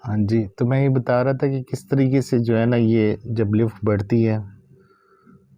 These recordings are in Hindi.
हाँ जी, तो मैं ये बता रहा था कि किस तरीके से जो है ना ये जब लिफ्ट बढ़ती है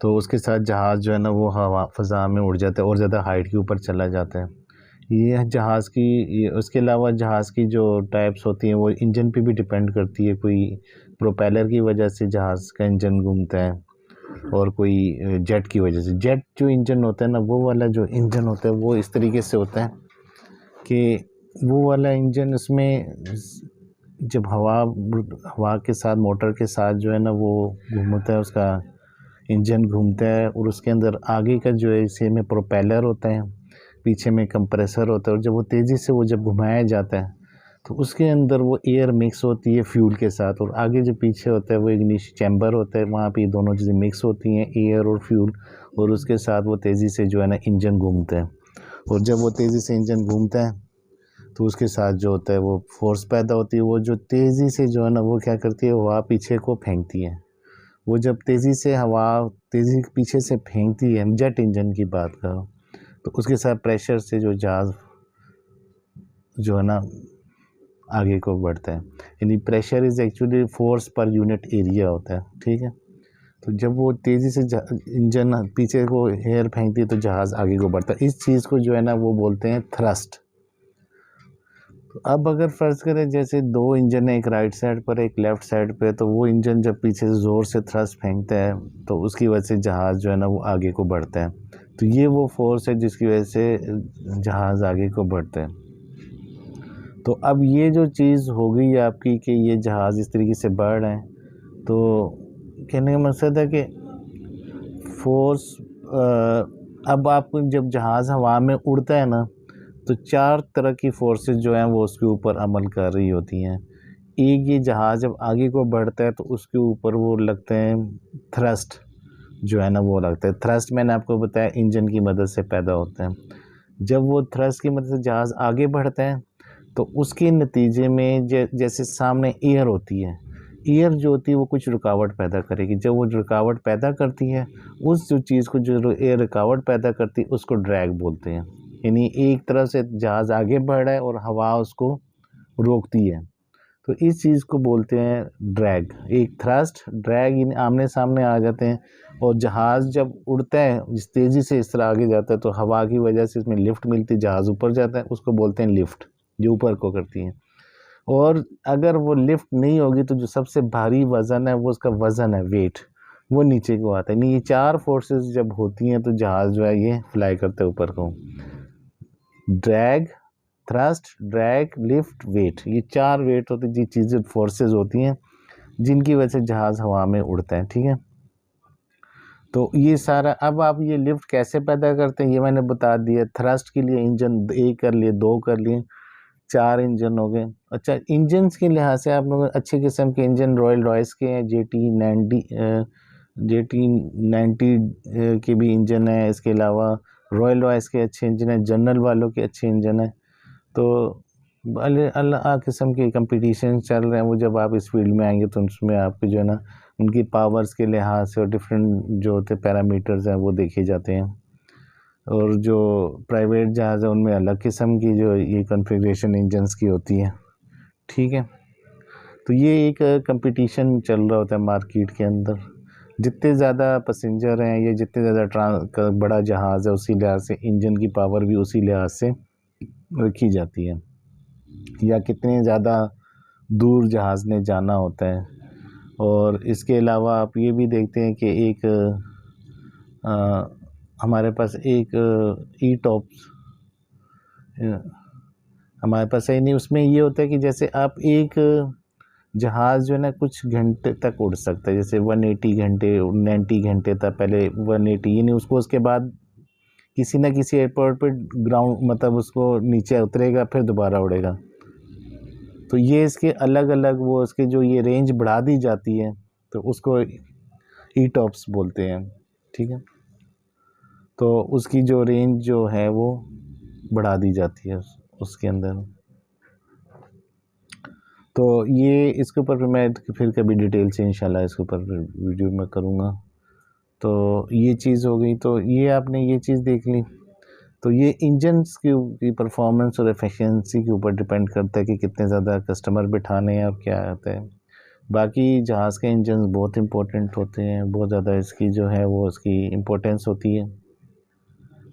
तो उसके साथ जहाज़ जो है ना वो हवा फ़ज़ा में उड़ जाता है और ज़्यादा हाइट के ऊपर चला जाता है। ये जहाज़ की ये उसके अलावा जहाज़ की जो टाइप्स होती हैं वो इंजन पे भी डिपेंड करती है। कोई प्रोपेलर की वजह से जहाज़ का इंजन घूमता है और कोई जेट की वजह से। जेट जो इंजन होता है ना वो वाला जो इंजन होता है वो इस तरीके से होता है कि वो वाला इंजन उसमें जब हवा के साथ मोटर के साथ जो है ना वो घूमता है, उसका इंजन घूमता है और उसके अंदर आगे का जो है इसी में प्रोपेलर होता है, पीछे में कंप्रेसर होता है और जब वो तेज़ी से वो जब घुमाया जाता है तो उसके अंदर वो एयर मिक्स होती है फ्यूल के साथ और आगे जो पीछे होता है वो इग्निशन चैम्बर होता है, वहाँ पे दोनों चीज़ें मिक्स होती हैं, एयर और फ्यूल, और उसके साथ वो तेज़ी से जो है ना इंजन घूमता है। और जब वो तेज़ी से इंजन घूमता है तो उसके साथ जो होता है वो फोर्स पैदा होती है, वो जो तेज़ी से जो है ना वो क्या करती है, हवा पीछे को फेंकती है। वो जब तेज़ी से हवा तेज़ी पीछे से फेंकती है, जेट इंजन की बात कर रहा हूँ, तो उसके साथ प्रेशर से जो जहाज़ जो है ना आगे को बढ़ता है। यानी pressure is actually force per unit area होता है, ठीक है। तो जब वो तेज़ी से इंजन पीछे को एयर फेंकती है तो जहाज़ आगे को बढ़ता है। इस चीज़ को जो है ना वो बोलते हैं थ्रस्ट। तो अब अगर फ़र्ज़ करें जैसे 2 इंजन है, एक राइट साइड पर एक लेफ़्ट साइड पे, तो वो इंजन जब पीछे से ज़ोर से थ्रस्ट फेंकता है तो उसकी वजह से जहाज़ जो है ना वो आगे को बढ़ता है। तो ये वो फ़ोर्स है जिसकी वजह से जहाज़ आगे को बढ़ता है। तो अब ये जो चीज़ हो गई आपकी कि ये जहाज़ इस तरीके से बढ़ रहे हैं, तो कहने का मकसद है कि फ़ोर्स अब आप जब जहाज़ हवा में उड़ता है ना तो 4 तरह की फ़ोर्सेस जो हैं वो उसके ऊपर अमल कर रही होती हैं। एक ये जहाज़ जब आगे को बढ़ता है तो उसके ऊपर वो लगते हैं थ्रस्ट जो है ना वो लगता है। थ्रस्ट मैंने आपको बताया इंजन की मदद से पैदा होता है। जब वो थ्रस्ट की मदद से जहाज़ आगे बढ़ता है तो उसके नतीजे में जैसे सामने एयर होती है, एयर जो होती है वो कुछ रुकावट पैदा करेगी। जब वो रुकावट पैदा करती है, उस जो चीज़ को जो एयर रुकावट पैदा करती है उसको ड्रैग बोलते हैं। यानी एक तरफ से जहाज़ आगे बढ़ रहा है और हवा उसको रोकती है, तो इस चीज़ को बोलते हैं ड्रैग। एक थ्रस्ट, ड्रैग इन आमने-सामने आ जाते हैं और जहाज़ जब उड़ता है इस तेज़ी से इस तरह आगे जाता है तो हवा की वजह से इसमें लिफ्ट मिलती है, जहाज़ ऊपर जाता है, उसको बोलते हैं लिफ्ट, जो ऊपर को करती है। और अगर वो लिफ्ट नहीं होगी तो जो सबसे भारी वज़न है वो उसका वज़न है, वेट, वो नीचे को आता है। नहीं, ये 4 फ़ोर्सेस जब होती हैं तो जहाज़ जो है ये फ्लाई करता है ऊपर को। Drag, thrust, drag, lift, weight, ये 4 वेट होते हैं, ये चीज़ें फ़ोर्सेस होती हैं जिनकी वजह से जहाज़ हवा में उड़ता है, ठीक है। तो ये सारा अब आप ये लिफ्ट कैसे पैदा करते हैं ये मैंने बता दिया। थ्रस्ट के लिए इंजन 1 कर लिए, 2 कर लिए, 4 इंजन हो गए। अच्छा, इंजन्स के लिहाज से आप लोग अच्छे किस्म के इंजन रॉयल रॉयस के हैं, जेटी 90 के भी इंजन है। इसके अलावा रॉयल रॉयस के अच्छे इंजन हैं, जनरल वालों के अच्छे इंजन हैं। तो अल्लाह किस्म के कंपटीशन चल रहे हैं, वो जब आप इस फील्ड में आएंगे तो उसमें आपके जो है ना उनकी पावर्स के लिहाज से और डिफरेंट जो होते पैरामीटर्स हैं वो देखे जाते हैं। और जो प्राइवेट जहाज़ है उनमें अलग किस्म की जो ये कॉन्फ़िगरेशन इंजन्स की होती है, ठीक है। तो ये एक कंपटीशन चल रहा होता है मार्केट के अंदर। जितने ज़्यादा पैसेंजर हैं या जितने ज़्यादा बड़ा जहाज़ है उसी लिहाज से इंजन की पावर भी उसी लिहाज से रखी जाती है, या कितने ज़्यादा दूर जहाज़ ने जाना होता है। और इसके अलावा आप ये भी देखते हैं कि एक हमारे पास एक ई टॉप्स हमारे पास है नहीं, उसमें ये होता है कि जैसे आप एक जहाज़ जो है ना कुछ घंटे तक उड़ सकता है, जैसे 180 घंटे 90 घंटे तक, पहले 180 यानी उसको उसके बाद किसी न किसी एयरपोर्ट पे ग्राउंड मतलब उसको नीचे उतरेगा फिर दोबारा उड़ेगा। तो ये इसके अलग अलग वो इसके जो ये रेंज बढ़ा दी जाती है तो उसको ई टॉप्स बोलते हैं, ठीक है। तो उसकी जो रेंज जो है वो बढ़ा दी जाती है उसके अंदर। तो ये इसके ऊपर मैं फिर कभी डिटेल से इंशाल्लाह इसके ऊपर वीडियो में करूँगा। तो ये चीज़ हो गई, तो ये आपने ये चीज़ देख ली। तो ये इंजन्स की परफॉर्मेंस और एफिशिएंसी के ऊपर डिपेंड करता है कि कितने ज़्यादा कस्टमर बिठाने हैं और क्या होता है। बाकी जहाज़ के इंजन्स बहुत इम्पोर्टेंट होते हैं, बहुत ज़्यादा इसकी जो है वो उसकी इम्पोर्टेंस होती है।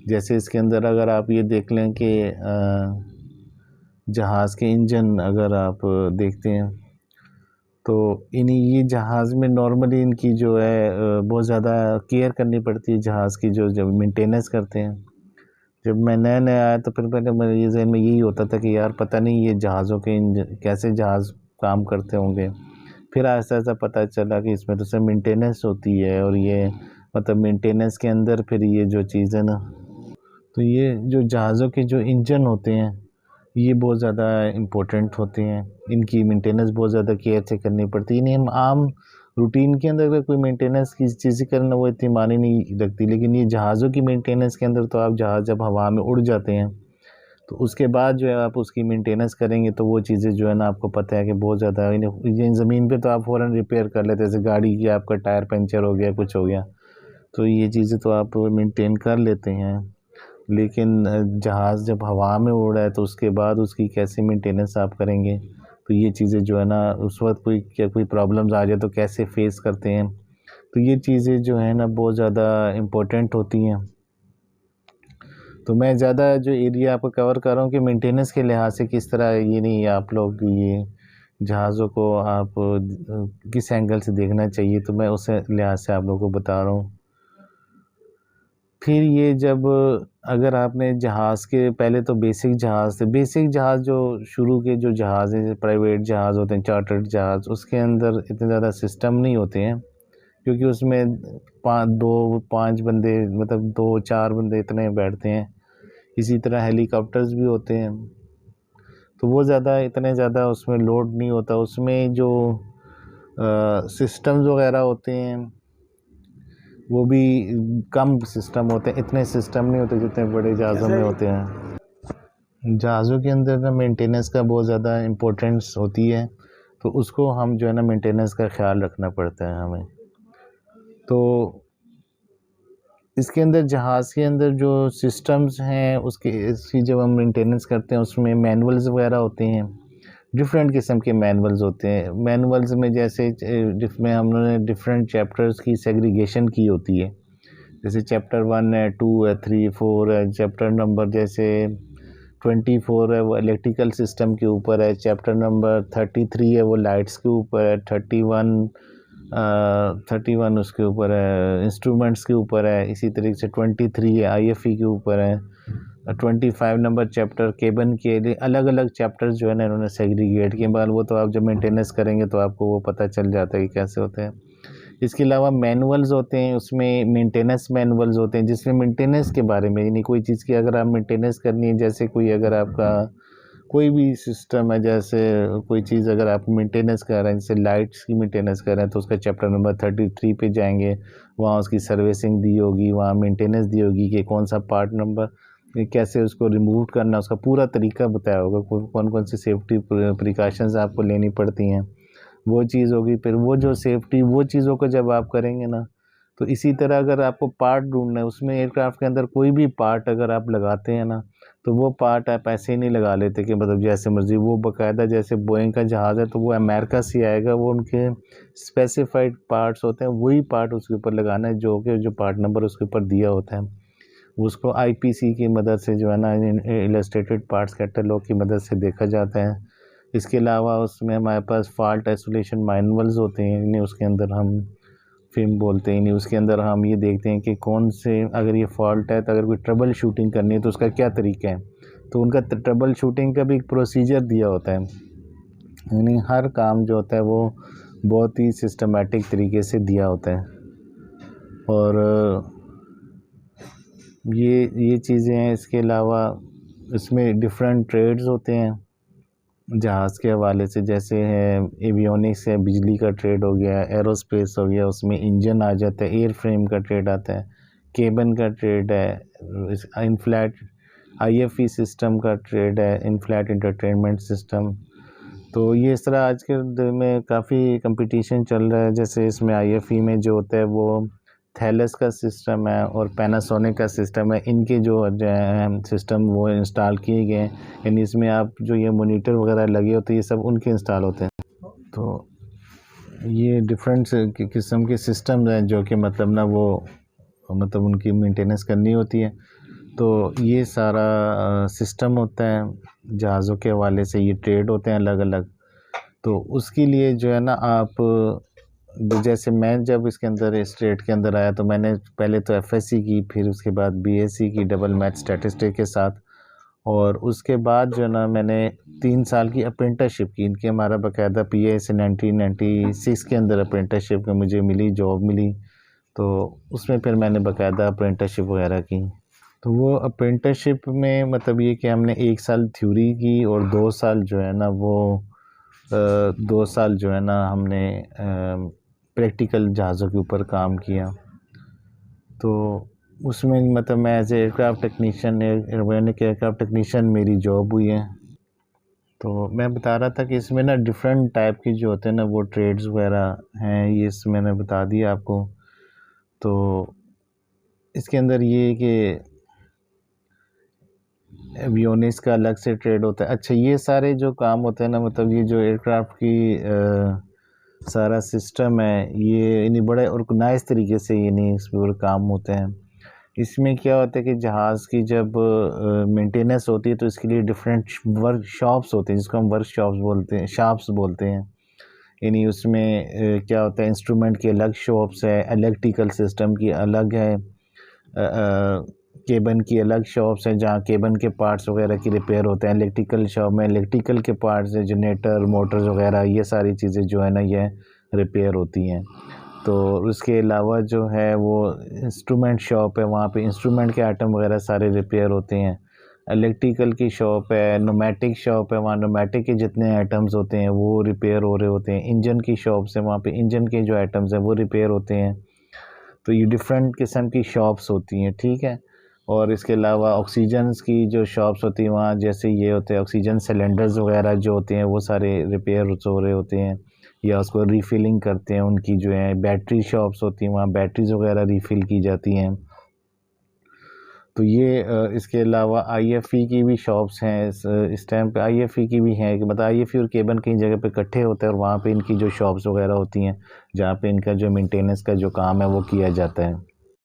जैसे इसके अंदर अगर आप ये देख लें कि जहाज़ के इंजन अगर आप देखते हैं तो ये जहाज़ में नॉर्मली इनकी जो है बहुत ज़्यादा केयर करनी पड़ती है जहाज़ की, जो जब मेंटेनेंस करते हैं। जब मैं नया-नया आया तो फिर पहले मेरे ये ज़हन में यही होता था कि यार पता नहीं ये जहाज़ों के इंजन कैसे जहाज़ काम करते होंगे। फिर आहिस्ता-आहिस्ता पता चला कि इसमें तो सब मेंटेनेंस होती है और ये मतलब मेंटेनेंस के अंदर फिर ये जो चीज़ है ना, तो ये जो जहाज़ों के जो इंजन होते हैं ये बहुत ज़्यादा इम्पोर्टेंट होते हैं। इनकी मेंटेनेंस बहुत ज़्यादा केयर से करनी पड़ती है। इन्हें हम आम रूटीन के अंदर अगर कोई मेंटेनेंस की चीज़ें करना वो इतनी मायने नहीं रखती, लेकिन ये जहाज़ों की मेंटेनेंस के अंदर तो आप जहाज़ जब हवा में उड़ जाते हैं तो उसके बाद जो है आप उसकी मेंटेनेंस करेंगे तो वो चीज़ें जो है ना आपको पता है कि बहुत ज़्यादा ये ज़मीन पे तो आप फ़ौरन रिपेयर कर लेते हैं। जैसे गाड़ी की आपका टायर पंचर हो गया, कुछ हो गया, तो ये चीज़ें तो आप मेंटेन कर लेते हैं। लेकिन जहाज़ जब हवा में उड़ रहा है तो उसके बाद उसकी कैसे मेंटेनेंस आप करेंगे, तो ये चीज़ें जो है ना उस वक्त कोई प्रॉब्लम्स आ जाए तो कैसे फेस करते हैं, तो ये चीज़ें जो है ना बहुत ज़्यादा इम्पोर्टेंट होती हैं। तो मैं ज़्यादा जो एरिया आपको कवर कर रहा हूँ कि मेंटेनेंस के लिहाज से किस तरह ये नहीं आप लोग ये जहाज़ों को आप किस एंगल से देखना चाहिए, तो मैं उस लिहाज से आप लोगों को बता रहा हूँ। फिर ये जब अगर आपने जहाज़ के पहले तो बेसिक जहाज़ जो शुरू के जो जहाज़ हैं, प्राइवेट जहाज़ होते हैं, चार्टर्ड जहाज़, उसके अंदर इतने ज़्यादा सिस्टम नहीं होते हैं क्योंकि उसमें 5 बंदे मतलब 2-4 बंदे इतने बैठते हैं। इसी तरह हेलीकॉप्टर्स भी होते हैं, तो वो इतने ज़्यादा उसमें लोड नहीं होता। उसमें जो सिस्टम्स वग़ैरह होते हैं वो भी कम सिस्टम होते हैं, इतने सिस्टम नहीं होते जितने बड़े जहाज़ों में होते हैं। जहाज़ों के अंदर ना मेंटेनेंस का बहुत ज़्यादा इम्पोर्टेंस होती है, तो उसको हम जो है ना मेंटेनेंस का ख़्याल रखना पड़ता है हमें। तो इसके अंदर जहाज़ के अंदर जो सिस्टम्स हैं इसकी जब हम मेंटेनेंस करते हैं उसमें मैनुअल्स वगैरह होते हैं, डिफरेंट किस्म के मैनुअल्स होते हैं। मैनुअल्स में जैसे जिसमें हमने डिफरेंट चैप्टर्स की सेग्रीगेशन की होती है, जैसे चैप्टर 1 है, 2 है, 3, 4 है। चैप्टर नंबर जैसे 24 है वो इलेक्ट्रिकल सिस्टम के ऊपर है, चैप्टर नंबर 33 है वो लाइट्स के ऊपर है, 31 उसके ऊपर है इंस्ट्रूमेंट्स के ऊपर है, इसी तरीके से 23 है आईएफई के ऊपर है, 25 नंबर चैप्टर केबन के लिए। अलग अलग चैप्टर्स जो है ना इन्होंने सेग्रीगेट किए। बाद वो तो आप जब मेंटेनेंस करेंगे तो आपको वो पता चल जाता है कि कैसे होते हैं। इसके अलावा मैनुअल्स होते हैं, उसमें मेंटेनेंस मैनुअल्स होते हैं जिसमें मेंटेनेंस के बारे में, यानी कोई चीज़ की अगर आप मेंटेनेंस करनी है, जैसे कोई अगर आपका कोई भी सिस्टम है, जैसे कोई चीज़ अगर आप मेंटेनेंस कर रहे हैं, जैसे लाइट्स की मेंटेनेंस कर रहे हैं तो उसका चैप्टर नंबर 33 पे जाएंगे, वहाँ उसकी सर्विसिंग दी होगी, वहाँ मेंटेनेंस दी होगी कि कौन सा पार्ट नंबर कैसे उसको रिमूव करना, उसका पूरा तरीका बताया होगा, कौन कौन सी सेफ्टी प्रिकॉशंस आपको लेनी पड़ती हैं, वो चीज़ होगी। फिर वो जो सेफ्टी वो चीज़ों को जब आप करेंगे ना, तो इसी तरह अगर आपको पार्ट ढूंढना है उसमें, एयरक्राफ्ट के अंदर कोई भी पार्ट अगर आप लगाते हैं ना, तो वो पार्ट आप ऐसे ही नहीं लगा लेते कि मतलब जैसे मर्जी। वो बाकायदा जैसे बोइंग का जहाज़ है तो वो अमेरिका से आएगा, वो उनके स्पेसिफाइड पार्ट्स होते हैं, वही पार्ट उसके ऊपर लगाना है जो पार्ट नंबर उसके ऊपर दिया होता है। उसको आईपीसी की मदद से जो है ना, इलस्ट्रेटेड पार्ट्स कैटलॉग की मदद से देखा जाता है। इसके अलावा उसमें हमारे पास फॉल्ट आइसोलेशन मैनुअल्स होते हैं, इन्हें उसके अंदर हम फिल्म बोलते हैं। इन्हें उसके अंदर हम ये देखते हैं कि कौन से, अगर ये फॉल्ट है तो अगर कोई ट्रबल शूटिंग करनी है तो उसका क्या तरीका है, तो उनका ट्रबल शूटिंग का भी एक प्रोसीजर दिया होता है। यानी हर काम जो होता है वो बहुत ही सिस्टमेटिक तरीके से दिया होता है। और ये चीज़ें हैं। इसके अलावा इसमें डिफरेंट ट्रेड्स होते हैं जहाज़ के हवाले से, जैसे है एवियोनिक्स है, बिजली का ट्रेड हो गया, एरोस्पेस हो गया, उसमें इंजन आ जाता है, एयर फ्रेम का ट्रेड आता है, केबन का ट्रेड है, इन फ्लैट आईएफई सिस्टम का ट्रेड है, इन फ्लैट इंटरटेनमेंट सिस्टम। तो ये इस तरह आज के दिन में काफ़ी कंपटीशन चल रहा है। जैसे इसमें आईएफई में जो होता है वो थैलेस का सिस्टम है और पैनासोनिक का सिस्टम है, इनके जो है सिस्टम वो इंस्टॉल किए गए हैं। यानी इसमें आप जो ये मॉनिटर वगैरह लगे होते हैं ये सब उनके इंस्टॉल होते हैं। तो ये डिफरेंट किस्म के सिस्टम हैं जो कि मतलब ना वो मतलब उनकी मेंटेनेंस करनी होती है। तो ये सारा सिस्टम होता है जहाज़ों के हवाले से, ये ट्रेड होते हैं अलग अलग। तो उसके लिए जो है ना आप जैसे मैं जब इसके अंदर इस ट्रेड के अंदर आया तो मैंने पहले तो एफएससी की, फिर उसके बाद बीएससी की डबल मैथ स्टैटिस्टिक्स के साथ, और उसके बाद जो है ना मैंने 3 साल की अप्रेंटिसशिप की। इनके हमारा बाकायदा पीए से 1996 के अंदर अप्रेंटिसशिप में मुझे मिली, जॉब मिली। तो उसमें फिर मैंने बाकायदा अप्रेंटिसशिप वगैरह की। तो वो अप्रेंटिसशिप में मतलब ये कि हमने 1 साल थ्योरी की और 2 साल जो है ना वो 2 साल जो है ना हमने प्रैक्टिकल जहाज़ों के ऊपर काम किया। तो उसमें मतलब मैं as aircraft technician, aircraft technician मेरी जॉब हुई है। तो मैं बता रहा था कि इसमें ना डिफरेंट टाइप की जो होते हैं ना वो ट्रेड्स वगैरह हैं, ये इसमें मैंने बता दिया आपको। तो इसके अंदर ये कि एवियोनिक्स का अलग से ट्रेड होता है। अच्छा, ये सारे जो काम होते हैं ना मतलब ये जो एयरक्राफ्ट की सारा सिस्टम है ये इन्हीं बड़े ऑर्गेनाइज तरीके से ये नहीं इस पर काम होते हैं। इसमें क्या होता है कि जहाज़ की जब मेंटेनेंस होती है तो इसके लिए डिफरेंट वर्कशॉप्स होते हैं जिसको हम वर्कशॉप्स बोलते हैं, शॉप्स बोलते हैं। यानी उसमें क्या होता है, इंस्ट्रूमेंट की अलग शॉप्स है, इलेक्ट्रिकल सिस्टम की अलग है, केबन की अलग शॉप्स हैं जहाँ केबन के पार्ट्स वगैरह की रिपेयर होते हैं। इलेक्ट्रिकल शॉप में इलेक्ट्रिकल के पार्ट्स हैं, जनरेटर, मोटर्स वगैरह, ये सारी चीज़ें जो है ना ये रिपेयर होती हैं। तो उसके अलावा जो है वो इंस्ट्रूमेंट शॉप है, वहाँ पे इंस्ट्रूमेंट के आइटम वगैरह सारे रिपेयर होते हैं। इलेक्ट्रिकल की शॉप है, न्यूमेटिक शॉप है, वहाँ न्यूमेटिक के जितने आइटम्स होते हैं वो रिपेयर हो रहे होते हैं। इंजन की शॉप्स है, वहाँ पे इंजन के जो आइटम्स हैं वो रिपेयर होते हैं। तो ये डिफरेंट किस्म की शॉप्स होती हैं, ठीक है। और इसके अलावा ऑक्सीजन्स की जो शॉप्स होती हैं वहाँ जैसे ये होते हैं ऑक्सीजन सिलेंडर्स वगैरह जो होते हैं वो सारे रिपेयर हो रहे होते हैं या उसको रीफिलिंग करते हैं। उनकी जो है बैटरी शॉप्स होती हैं, वहाँ बैटरीज वगैरह रीफ़िल की जाती हैं। तो ये इसके अलावा आईएफई की भी शॉप्स हैं। इस टाइम पे आईएफई की भी हैं कि मतलब आईएफई और केबन कई जगह पे इकट्ठे होते हैं और वहाँ पे इनकी जो शॉप्स वगैरह होती हैं जहाँ पे इनका जो मेंटेनेंस का जो काम है वो किया जाता है।